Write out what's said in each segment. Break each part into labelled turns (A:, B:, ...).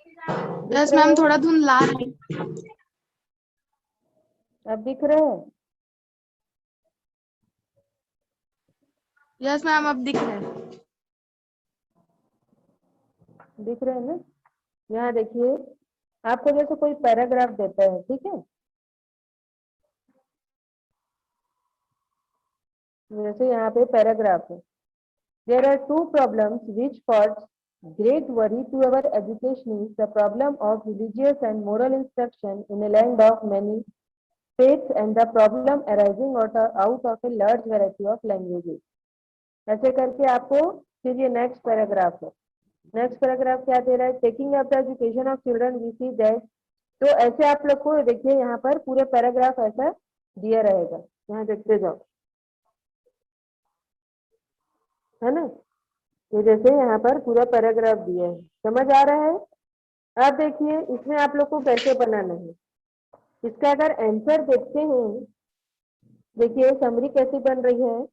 A: दिख
B: यस
A: रहे
B: मैम,
A: हैं?
B: थोड़ा धुंधला रहा है।
A: अब दिख रहे हैं?
B: यस मैम, अब दिख रहा है।
A: दिख रहे हैं ना? यहाँ देखिए, आपको जैसे कोई पैराग्राफ देता है, ठीक है, जैसे यहाँ पे पैराग्राफ है, there are two problems which cause great worry to our educationists, the problem of religious and moral instruction in a land of many faiths and the problem arising out of a large variety of languages। ऐसे करके आपको फिर ये next paragraph है। Next paragraph क्या दे रहा है? Taking up the education of children we see that. तो ऐसे आप लोग को देखिए यहाँ पर पूरे पैराग्राफ ऐसा दिया रहेगा, यहाँ देखते जाओ, है ना? ये जैसे यहाँ पर पूरा पैराग्राफ दिया है, समझ आ रहा है? अब देखिए इसमें आप लोग को कैसे बनाना है। इसका अगर आंसर देखते हैं, देखिए समरी कैसी बन रही है,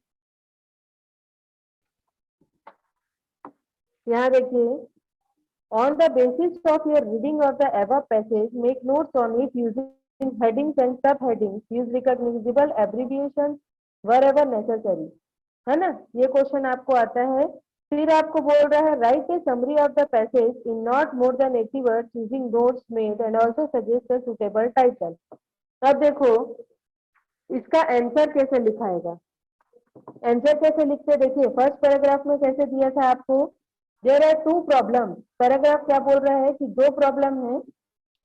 A: यहाँ देखिए, on the basis of your reading of the above passage, make notes on it using headings and subheadings, use recognizable abbreviations wherever necessary, है ना? ये क्वेश्चन आपको आता है। फिर आपको बोल रहा है right A summary of the passage in not more than 80 words using notes made and also suggest a suitable title. अब देखो इसका आंसर कैसे लिखाएगा। आंसर कैसे लिखते, देखिए फर्स्ट पैराग्राफ में कैसे दिया था आपको, there are two problem. Paragraph क्या बोल रहा है कि दो प्रॉब्लम है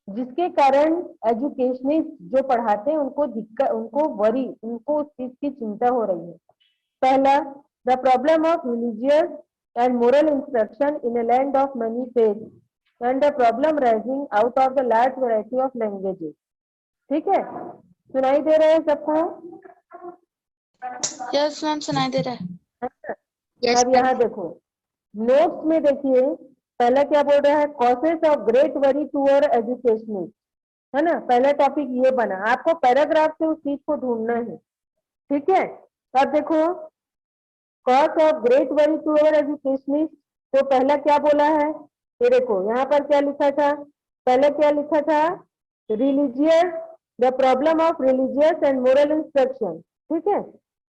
A: जिसके कारण एजुकेशनिस्ट जो पढ़ाते हैं उनको दिक्कत, उनको वरी, उनको उस चीज की चिंता हो रही है। पहला, the problem of religious and moral instruction in a land of money faith and the problem rising out of the large variety of languages. ठीक है, सुनाई दे रहा है सबको?
B: यस मैम, सुनाई दे रहा है। यस
A: अब यहाँ देखो नोट्स में देखिए, पहला क्या बोल रहा है, causes of great worry to our educationist, है ना? पहला टॉपिक ये बना, आपको पैराग्राफ से उस चीज को ढूंढना है, ठीक है? अब देखो cause of great worry to our educationist, तो पहला क्या बोला है, ये देखो यहाँ पर क्या लिखा था, पहले क्या लिखा था, religious, the problem of religious and moral instruction, ठीक है?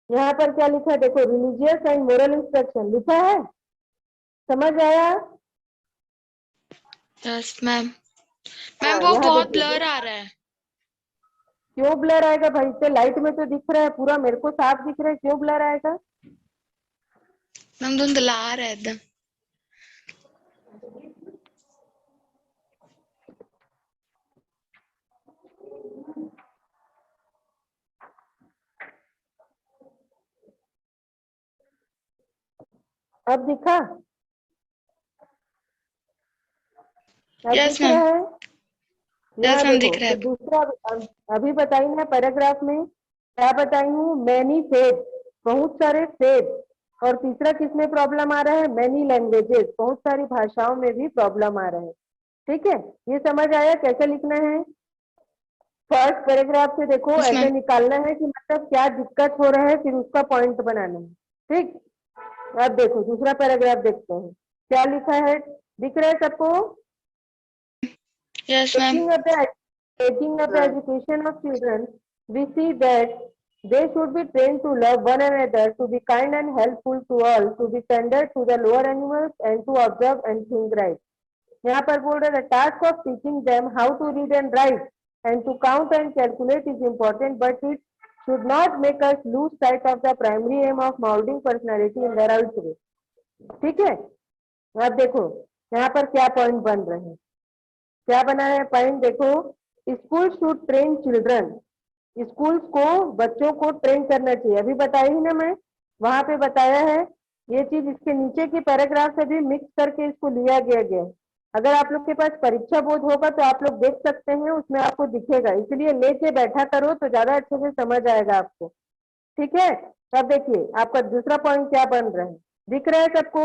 A: यहाँ पर क्या लिखा है, देखो रिलीजियस एंड मोरल इंस्ट्रक्शन लिखा है, समझ आया?
B: Yes ma'am. मैम वो
A: यहाँ
B: बहुत
A: देखिए,
B: ब्लर आ रहा है।
A: क्यों ब्लर आएगा भाई? इससे लाइट में तो दिख रहा है पूरा, मेरे को साफ दिख रहा है, क्यों ब्लर आएगा?
B: मैम धुंधला आ रहा है एकदम।
A: अब दिखा? अब
B: यस
A: दिख
B: मैम।
A: रहा है?
B: यस
A: यहाँ
B: मैम,
A: देखो
B: दिख रहा
A: फिर
B: है।
A: दूसरा, अभी बताई ना पैराग्राफ में, क्या बताई हूँ, मैनी फेथ, बहुत सारे फेथ, और तीसरा किसमें प्रॉब्लम आ रहा है, मैनी लैंग्वेजेस, बहुत सारी भाषाओं में भी प्रॉब्लम आ रहे हैं। ठीक है, ये समझ आया कैसे लिखना है? फर्स्ट पैराग्राफ से देखो
B: यस
A: ऐसे
B: मैम।
A: निकालना है कि मतलब क्या दिक्कत हो रहा है, फिर उसका पॉइंट बनाना है। ठीक, अब देखो दूसरा पैराग्राफ देखते हैं क्या लिखा है, दिख रहा है सबको?
B: Yes ma'am.
A: Taking up the education of children, we see that they should be trained to love one another, to be kind and helpful to all, to be tender to the lower animals, and to observe and think right. यहाँ पर बोल रहे हैं task of teaching them how to read and write and to count and calculate is important, but it should not make us lose sight of the primary aim of molding personality in the right way. ठीक है, अब देखो यहाँ पर क्या point बन रहे हैं, क्या बना है पॉइंट देखो, school should train children, schools को बच्चों को ट्रेन करना चाहिए, अभी बताई ही ना मैं, वहां पे बताया है ये चीज, इसके नीचे की पैराग्राफ से भी मिक्स करके इसको लिया गया। अगर आप लोग के पास परीक्षा बोर्ड होगा तो आप लोग देख सकते हैं, उसमें आपको दिखेगा, इसलिए लेके बैठा करो तो ज्यादा अच्छे से समझ आएगा आपको। ठीक है, अब देखिए आपका दूसरा पॉइंट क्या बन रहा है, दिख रहा है सबको?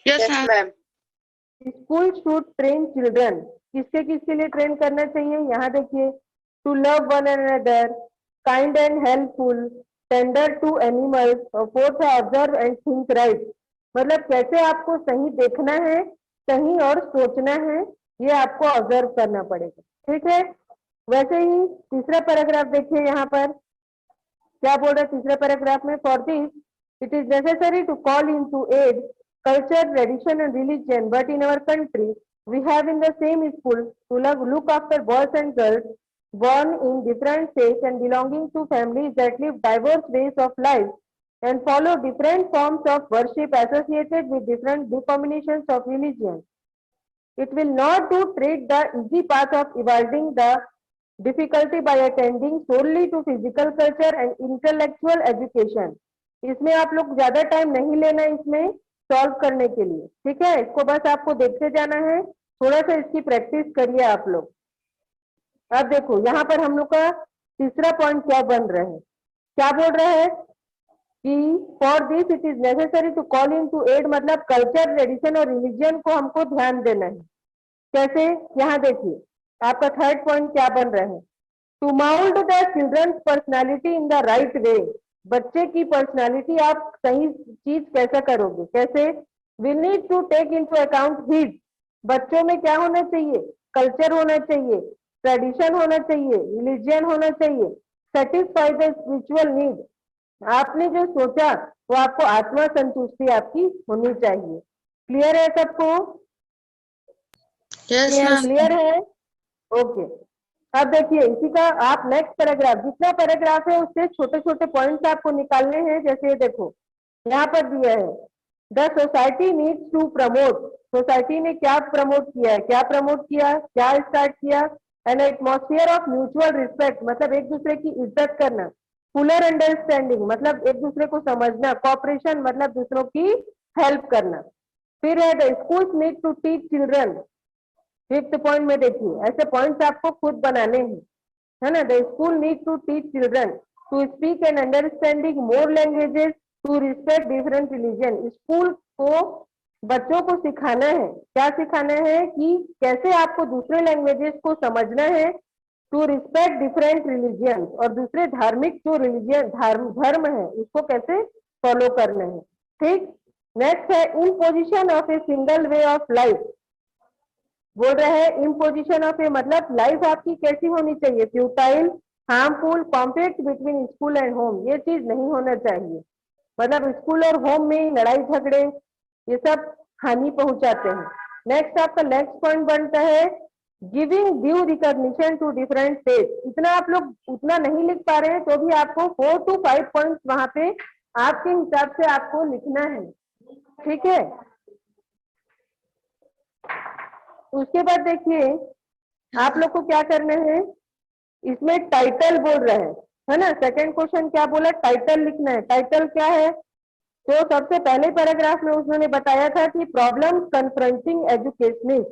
B: Yes ma'am.
A: School should train children, किसके किसके लिए ट्रेन करना चाहिए, यहाँ देखिए, to love one another, kind and helpful, tender to animals, और फोर्थ है ऑब्जर्व एंड थिंक राइट। मतलब कैसे आपको सही देखना है कहीं और सोचना है, ये आपको ऑब्जर्व करना पड़ेगा, ठीक है। वैसे ही तीसरा पैराग्राफ देखिए यहाँ पर क्या बोल रहा है तीसरे पैराग्राफ में, for this it is necessary to call in to aid culture, tradition and religion, but in our country we have in the same school to look after boys and girls born in different states and belonging to families that live diverse ways of life and follow different forms of worship associated with different denominations of religion. It will not do treat the easy path of avoiding the difficulty by attending solely to physical culture and intellectual education. इसमें आप लोग ज्यादा time नहीं लेना इसमें solve करने के लिए, ठीक है। इसको बस आपको देखते जाना है, थोड़ा सा इसकी प्रैक्टिस करिए आप लोग। अब देखो यहाँ पर हम लोग का तीसरा पॉइंट क्या बन रहा है, क्या बोल रहा है कि for this it is necessary to call in to aid, मतलब कल्चर, ट्रेडिशन और रिलीजन को हमको ध्यान देना है। कैसे, यहाँ देखिए आपका थर्ड पॉइंट क्या बन रहा है, to mould the children's personality in the right way. बच्चे की पर्सनालिटी आप सही चीज कैसा करोगे, कैसे, we need to take into account his, बच्चों में क्या होना चाहिए, कल्चर होना चाहिए, ट्रेडिशन होना चाहिए, रिलीजियन होना चाहिए, सेटिस्फाई द स्पिरिचुअल नीड। आपने जो सोचा वो आपको आत्मा संतुष्टि आपकी होनी चाहिए। क्लियर है सबको?
B: Yes ma'am.
A: क्लियर है, ओके। अब देखिए इसी का आप नेक्स्ट पैराग्राफ, जितना पैराग्राफ है उससे छोटे छोटे पॉइंट्स आपको निकालने हैं। जैसे देखो यहाँ पर दिया है, the society needs to promote, society ने क्या प्रमोट किया है, क्या प्रमोट किया, क्या स्टार्ट किया, N atmosphere of mutual respect, मतलब एक दूसरे की इज्जत करना, फुलर अंडरस्टैंडिंग, मतलब एक दूसरे को समझना, कॉपरेशन मतलब दूसरों की हेल्प करना। फिर है the schools need to teach children, fifth point में देखिए ऐसे पॉइंट्स आपको खुद बनाने हैं, है ना। The school need to teach children to speak and understanding more languages, to respect different religion. School को बच्चों को सिखाना है, क्या सिखाना है कि कैसे आपको दूसरे लैंग्वेजेस को समझना है, टू रिस्पेक्ट डिफरेंट रिलीजियन, और दूसरे धार्मिक जो रिलीजियन धर्म है उसको कैसे फॉलो करना है, ठीक। नेक्स्ट है in position of a single way of life, बोल रहे हैं इम्पोजिशन ऑफ ए, मतलब लाइफ आपकी कैसी होनी चाहिए, futile, harmful, conflict between school and home, ये चीज नहीं होना चाहिए। मतलब स्कूल और होम में लड़ाई झगड़े ये सब हानि पहुंचाते हैं। नेक्स्ट आपका नेक्स्ट पॉइंट बनता है giving due recognition to different state. इतना आप लोग उतना नहीं लिख पा रहे हैं तो भी आपको 4 to 5 पॉइंट्स वहां पे आपके हिसाब से आपको लिखना है, ठीक है। उसके बाद देखिए आप लोग को क्या करना है, इसमें टाइटल बोल रहे हैं, है ना। सेकंड क्वेश्चन क्या बोला, टाइटल लिखना है। टाइटल क्या है, तो सबसे पहले पैराग्राफ में उन्होंने बताया था कि प्रॉब्लम कन्फ्रंटिंग एजुकेशनिस्ट,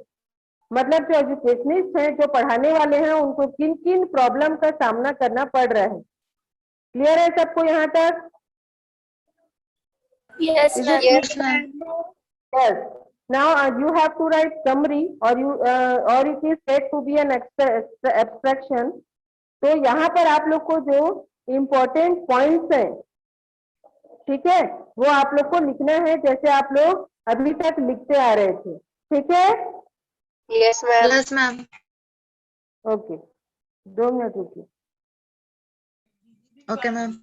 A: मतलब जो एजुकेशनिस्ट हैं, जो पढ़ाने वाले हैं, उनको किन किन प्रॉब्लम का सामना करना पड़ रहा है। क्लियर है सबको यहाँ तक?
B: Yes
A: Is
B: ma'am.
A: it
B: yes ma'am.
A: Yes. Now you have to write summary or it is said to be an abstraction. तो यहाँ पर आप लोग को जो इम्पोर्टेंट पॉइंट्स हैं, ठीक है, वो आप लोग को लिखना है जैसे आप लोग अभी तक लिखते आ रहे थे, ठीक है।
B: Yes ma'am. Yes ma'am.
A: Okay, 2 minute रुकिए।
B: Okay ma'am.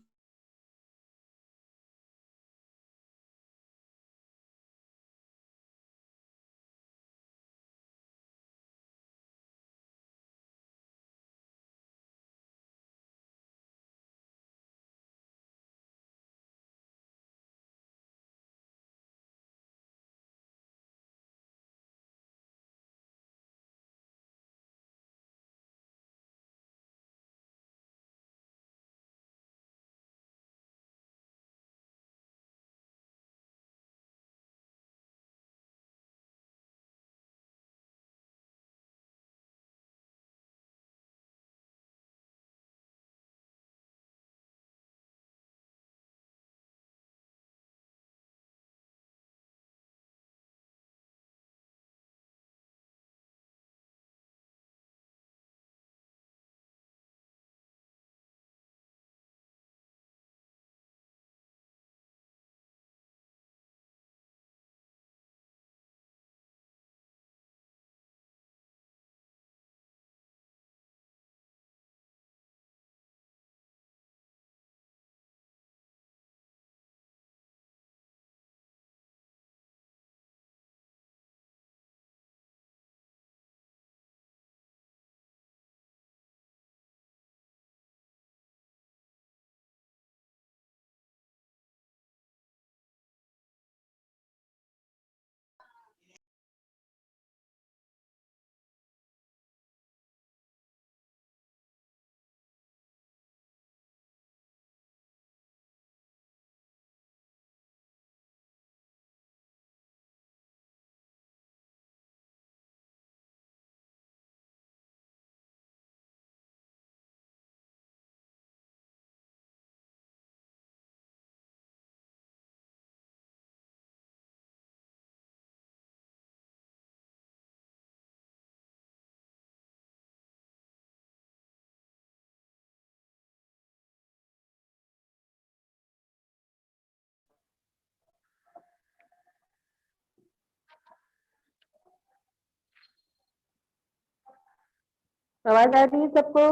A: आवाज आ रही है सबको?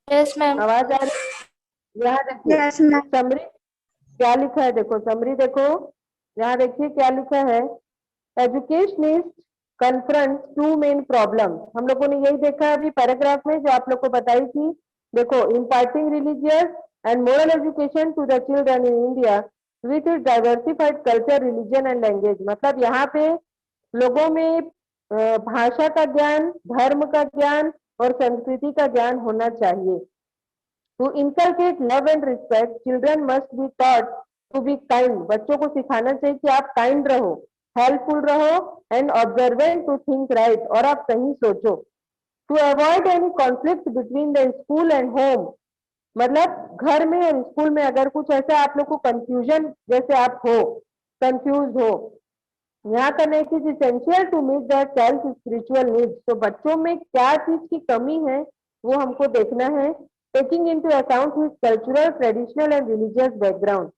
C: Yes ma'am.
A: आवाज आ रही है? यहाँ देखिए
C: यस मैम।
A: समरी क्या लिखा है, देखो समरी देखो, यहाँ देखिए क्या लिखा है। Educationist confront two main problem. हम लोगों ने यही देखा अभी पैराग्राफ में जो आप लोग को बताई थी। देखो, imparting religious and moral education to the children in India with it diversified culture, religion and language. मतलब यहाँ पे लोगों में भाषा का ज्ञान, धर्म का ज्ञान और संस्कृति का ज्ञान होना चाहिए। To inculcate love and respect, children must be taught to be kind. बच्चों को सिखाना चाहिए कि आप kind रहो, helpful रहो and observant to think right, और आप सही सोचो। To avoid any conflict between the school and home, मतलब घर में और स्कूल में अगर कुछ ऐसा आप लोग को कंफ्यूजन जैसे आप हो, कंफ्यूज हो, यहाँ का next is essential to meet the child spiritual needs. तो बच्चों में क्या चीज की कमी है वो हमको देखना है, taking into account his cultural, traditional and religious background.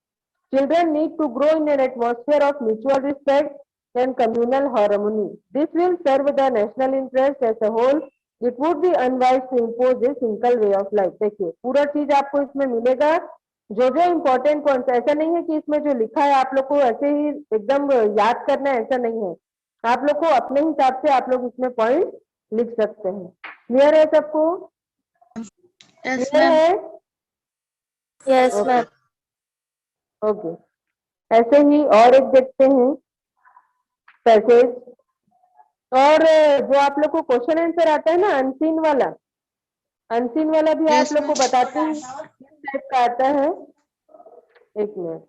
A: Children need to grow in an atmosphere of mutual respect and communal harmony. This will serve the national interest as a whole. It would be unwise to impose a single way of life. देखिए पूरा चीज आपको इसमें मिलेगा, जो जो important point. ऐसा नहीं है कि इसमें जो लिखा है आप लोग को ऐसे ही एकदम याद करना है, ऐसा नहीं है। आप लोग को अपने हिसाब से आप लोग इसमें पॉइंट लिख सकते हैं। क्लियर है सबको?
B: Yes
A: clear
B: ma'am.
A: है?
C: Yes ma'am.
A: ओके, ऐसे ही और एक देखते हैं पैसेज। और जो आप लोग को क्वेश्चन आंसर आता है ना अनसीन वाला, अनसीन वाला भी आप
B: यस
A: लोग को
B: मैम।
A: बताते हैं किस टाइप का आता है। एक मिनट,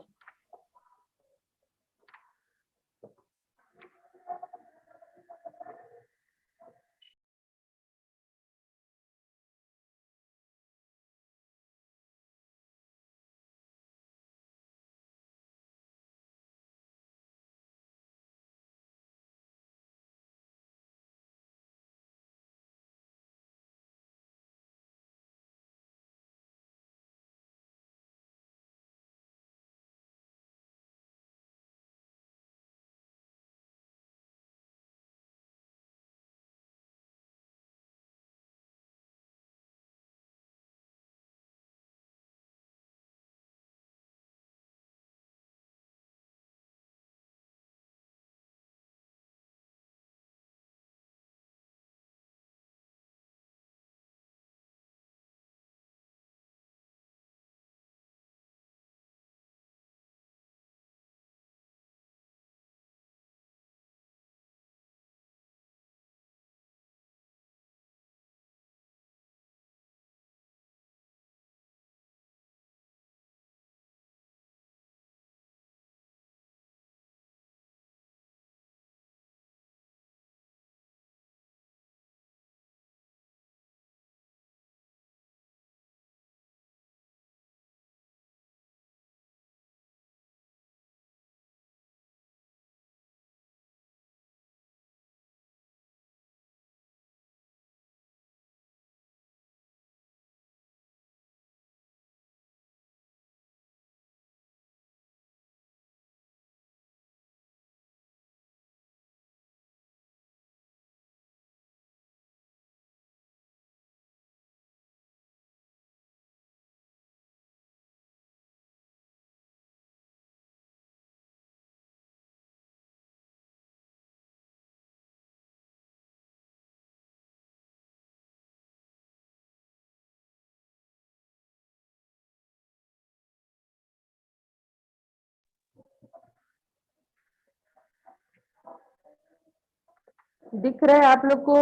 A: दिख रहा है आप लोग को?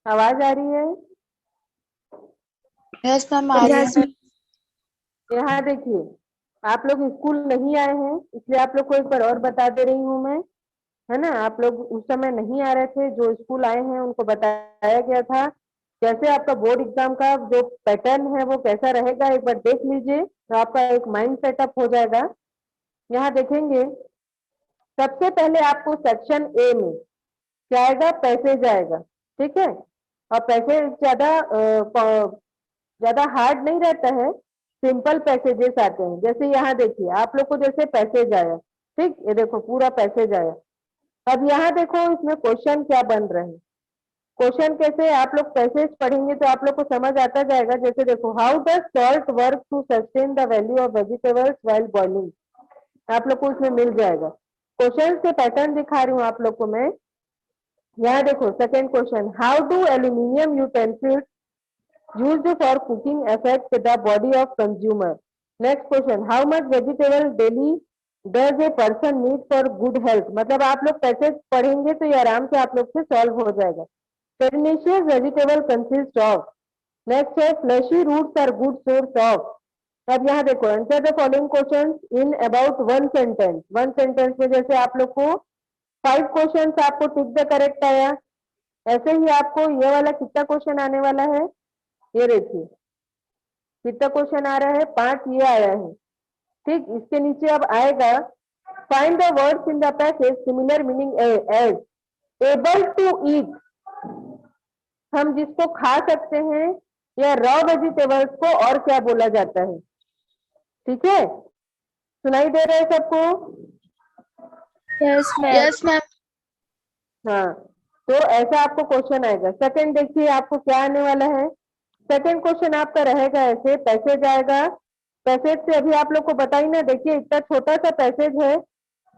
A: आवाज आ रही है?
B: यस मैम आ रही है।
A: यहाँ देखिए, आप लोग स्कूल नहीं आए हैं इसलिए आप लोग को एक बार और बता दे रही हूँ मैं, है ना। आप लोग उस समय नहीं आ रहे थे, जो स्कूल आए हैं उनको बताया गया था कैसे आपका बोर्ड एग्जाम का जो पैटर्न है वो कैसा रहेगा। एक बार देख लीजिए तो आपका एक माइंड सेटअप हो जाएगा। यहाँ देखेंगे सबसे पहले आपको सेक्शन ए में क्या आएगा, पैसेज आएगा, ठीक है। और पैसेज ज्यादा हार्ड नहीं रहता है, सिंपल पैसेजेस आते हैं। जैसे यहाँ देखिए आप लोग को जैसे पैसेज आया, ठीक, ये देखो पूरा पैसेज आया। अब यहाँ देखो इसमें क्वेश्चन क्या बन रहे हैं। क्वेश्चन कैसे, आप लोग पैसेज पढ़ेंगे तो आप लोग को समझ आता जाएगा। जैसे देखो, how does salt work to sustain the value of vegetables while boiling, आप लोग को उसमें मिल जाएगा। क्वेश्चन के पैटर्न दिखा रही हूँ आप लोग को मैं। यहाँ देखो second question, how do aluminium utensils used for cooking affect the body of consumer. Next question, how much vegetable daily does a person need for good health? मतलब आप लोग पैसेज पढ़ेंगे तो ये आराम से आप लोग से सॉल्व हो जाएगा। Carnivorous vegetable consist of. Next है fleshy roots are good source of. अब यहाँ देखो, answer the following questions in about one sentence. One sentence में जैसे आप लोग को 5 क्वेश्चंस आपको टिक द करेक्ट आया, ऐसे ही आपको ये वाला कितना क्वेश्चन आने वाला है, ये देखिए कितना क्वेश्चन आ रहा है, 5 ये आया है। ठीक, इसके नीचे अब आएगा find the words in the passage similar meaning as. Able to eat, हम जिसको खा सकते हैं, या रॉ वेजिटेबल्स को और क्या बोला जाता है। ठीक है, सुनाई दे रहा है सबको?
C: Yes, ma'am.
B: Yes ma'am.
A: हाँ, तो ऐसा आपको क्वेश्चन आएगा। सेकंड देखिए आपको क्या आने वाला है। सेकंड क्वेश्चन आपका रहेगा ऐसे, पैसेज आएगा। पैसेज से अभी आप लोग को बताई ना, देखिए इतना छोटा सा पैसेज है,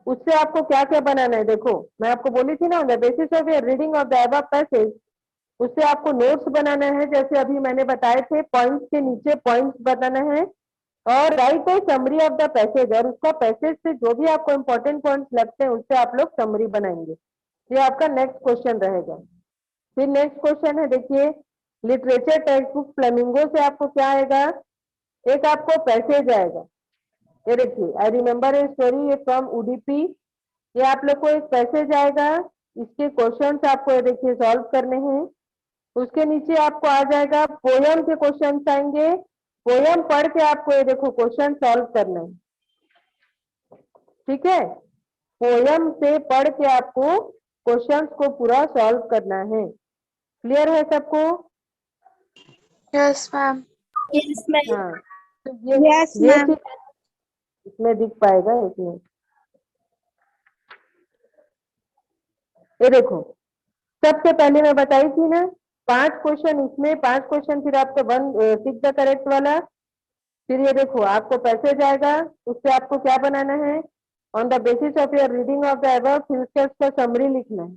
A: उससे आपको क्या क्या बनाना है। देखो मैं आपको बोली थी ना, the basis of your reading of the above passage, उससे आपको नोट्स बनाना है। जैसे अभी मैंने बताए थे, पॉइंट्स के नीचे पॉइंट्स बताना है और राइट है समरी ऑफ द पैसेज, और उसका पैसेज से जो भी आपको इंपॉर्टेंट पॉइंट्स लगते हैं उससे आप लोग समरी बनाएंगे। ये आपका नेक्स्ट क्वेश्चन रहेगा। फिर नेक्स्ट क्वेश्चन है देखिए, लिटरेचर टेक्स्ट बुक फ्लेमिंगो से आपको क्या आएगा, एक आपको पैसेज आएगा। ये देखिए, I remember a story from Udupi, ये आप लोग को एक पैसेज आएगा। इसके क्वेश्चंस आपको ये देखिए सॉल्व करने हैं। उसके नीचे आपको आ जाएगा पोयम के क्वेश्चंस आएंगे, पोयम पढ़ के आपको ये देखो क्वेश्चन सॉल्व करना है। ठीक है, पोयम से पढ़ के आपको क्वेश्चंस को पूरा सॉल्व करना है। क्लियर है सबको?
B: Yes ma'am.
C: Yes, ma'am.
A: हाँ, तो ये
C: Yes,
A: ये
C: ma'am.
A: चीज इसमें दिख पाएगा। एक मिनट, ये देखो सबसे पहले मैं बताई थी ना 5 क्वेश्चन, इसमें 5 क्वेश्चन, फिर आपका वन टिक द करेक्ट वाला। फिर ये देखो आपको पैसेज आएगा, उससे आपको क्या बनाना है, on the basis of your reading of the above, फिर उसका उसका समरी लिखना है।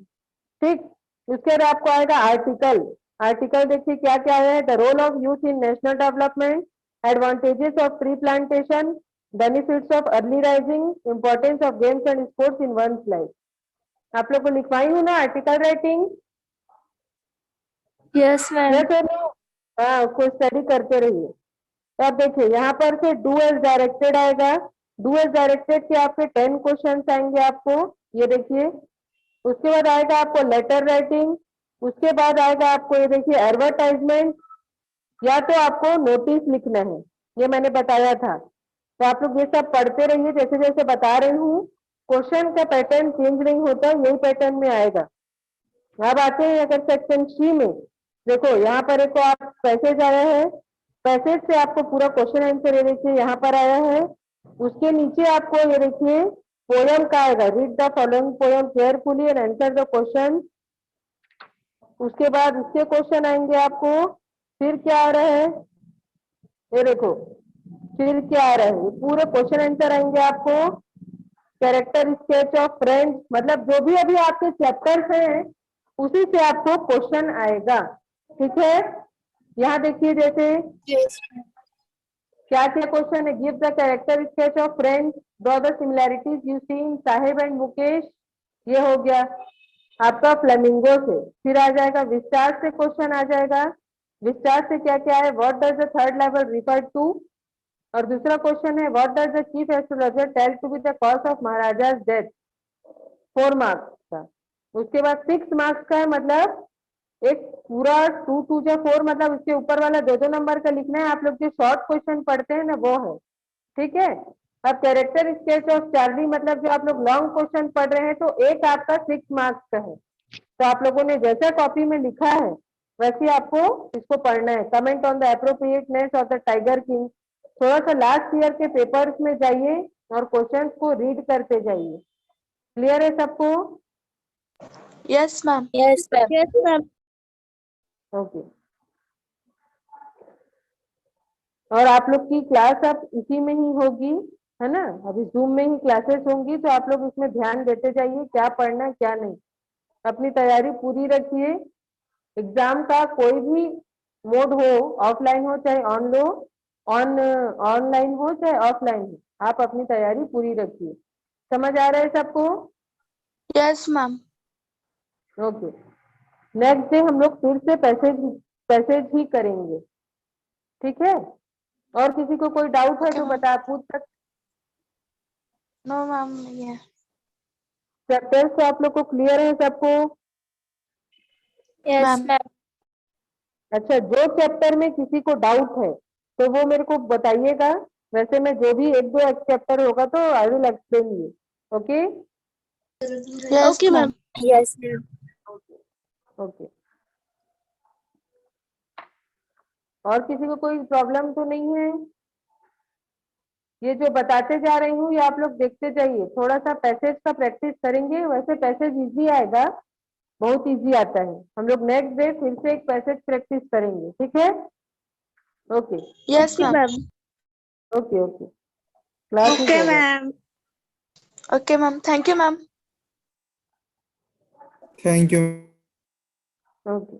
A: ठीक, उसके बाद आपको आएगा आर्टिकल। आर्टिकल देखिए क्या क्या है, the role of youth in national development, advantages of tree plantation, benefits of early rising, importance of games and sports in one's life. आप लोग को लिखवाई हूँ ना article writing?
C: Yes, ma'am.
A: Yes और नो? हाँ, उसको स्टडी करते रहिए। तो आप देखिए यहाँ पर से डू एज डायरेक्टेड आएगा। डू एज डायरेक्टेड के आपके 10 क्वेश्चन आएंगे आपको, ये देखिए। उसके बाद आएगा आपको लेटर राइटिंग, उसके बाद आएगा आपको ये देखिए एडवर्टाइजमेंट, या तो आपको नोटिस लिखना है, ये मैंने बताया था। तो आप लोग ये सब पढ़ते रहिए, जैसे जैसे बता रही हूँ। क्वेश्चन का पैटर्न चेंज नहीं होता, यही पैटर्न में आएगा। अब आते हैं अगर सेक्शन सी में, देखो यहाँ पर एक आप पैसेज आया है, पैसेज से आपको पूरा क्वेश्चन आंसर ये देखिए यहाँ पर आया है। उसके नीचे आपको ये देखिए पोयम का आएगा, read the following poem carefully and answer the question. उसके बाद उसके क्वेश्चन आएंगे आपको। फिर क्या आ रहा है, ये देखो फिर क्या आ रहा है, पूरे क्वेश्चन आंसर आएंगे आपको। कैरेक्टर स्केच ऑफ फ्रेंड्स, मतलब जो भी अभी आपके चैप्टर्स हैं उसी से आपको क्वेश्चन आएगा। ठीक है, यहाँ देखिए जैसे
C: Yes, ma'am.
A: क्या क्या क्वेश्चन है, give the character sketch of friends, draw the similarities you see in Saheb and Mukesh, ये हो गया आपका फ्लेमिंगो से। फिर आ जाएगा विस्तार से क्वेश्चन आ जाएगा। विस्तार से क्या क्या है, what does the third level refer to, और दूसरा क्वेश्चन है what does the chief astrologer tell to be the cause of Maharaja's death, 4 marks का। उसके बाद 6 मार्क्स का है, मतलब एक पूरा 2 2 जा 4, मतलब उसके ऊपर वाला 2 नंबर का लिखना है। आप लोग जो शॉर्ट क्वेश्चन पढ़ते हैं ना वो है। ठीक है, अब कैरेक्टर स्केच ऑफ चार्ली, मतलब जो आप लोग लॉन्ग क्वेश्चन पढ़ रहे हैं, तो एक आपका 6 मार्क्स का है। तो आप लोगों ने जैसा कॉपी में लिखा है वैसे आपको इसको पढ़ना है। Comment on the appropriateness of the tiger king, थोड़ा सा लास्ट ईयर के पेपर्स में जाइए और क्वेश्चंस को रीड करते जाइए। क्लियर है सबको?
B: Yes, ma'am.
C: Yes, ma'am. Yes, ma'am.
A: Okay. और आप लोग की क्लास अब इसी में ही होगी, है ना? अभी जूम में ही क्लासेस होंगी, तो आप लोग इसमें ध्यान देते जाइए क्या पढ़ना क्या नहीं। अपनी तैयारी पूरी रखिए। एग्जाम का कोई भी मोड हो, ऑफलाइन हो चाहे ऑनलाइन हो चाहे ऑफलाइन हो, आप अपनी तैयारी पूरी रखिए। समझ आ रहा है सबको?
B: Yes, ma'am.
A: Okay. Next day हम लोग फिर से पैसेज ही करेंगे, ठीक है? और किसी को कोई डाउट है
B: Okay,
A: तो
B: ma'am.
A: पूछ सकते।
B: No, ma'am. Yeah.
A: चैप्टर्स तो आप लोग को क्लियर है सबको?
C: Yes,
B: Ma'am.
C: ma'am.
A: अच्छा, जो चैप्टर में किसी को डाउट है तो वो मेरे को बताइएगा। वैसे मैं जो भी एक दो चैप्टर होगा तो I will explain you. Okay
B: Yes,
C: Okay,
B: ma'am.
C: ma'am. Yes, ma'am.
A: Okay. और किसी को कोई प्रॉब्लम तो नहीं है? ये जो बताते जा रही हूँ ये आप लोग देखते जाइए। थोड़ा सा पैसेज का प्रैक्टिस करेंगे, वैसे पैसेज इजी आएगा, बहुत इजी आता है। हम लोग नेक्स्ट डे फिर से एक पैसेज प्रैक्टिस करेंगे, ठीक है? Okay
B: Yes,
C: Okay,
B: ma'am.
C: ma'am.
A: Okay okay. Class is
C: Okay,
A: over.
C: ma'am.
B: Okay, ma'am. Thank you, ma'am.
D: Thank you.
A: Okay.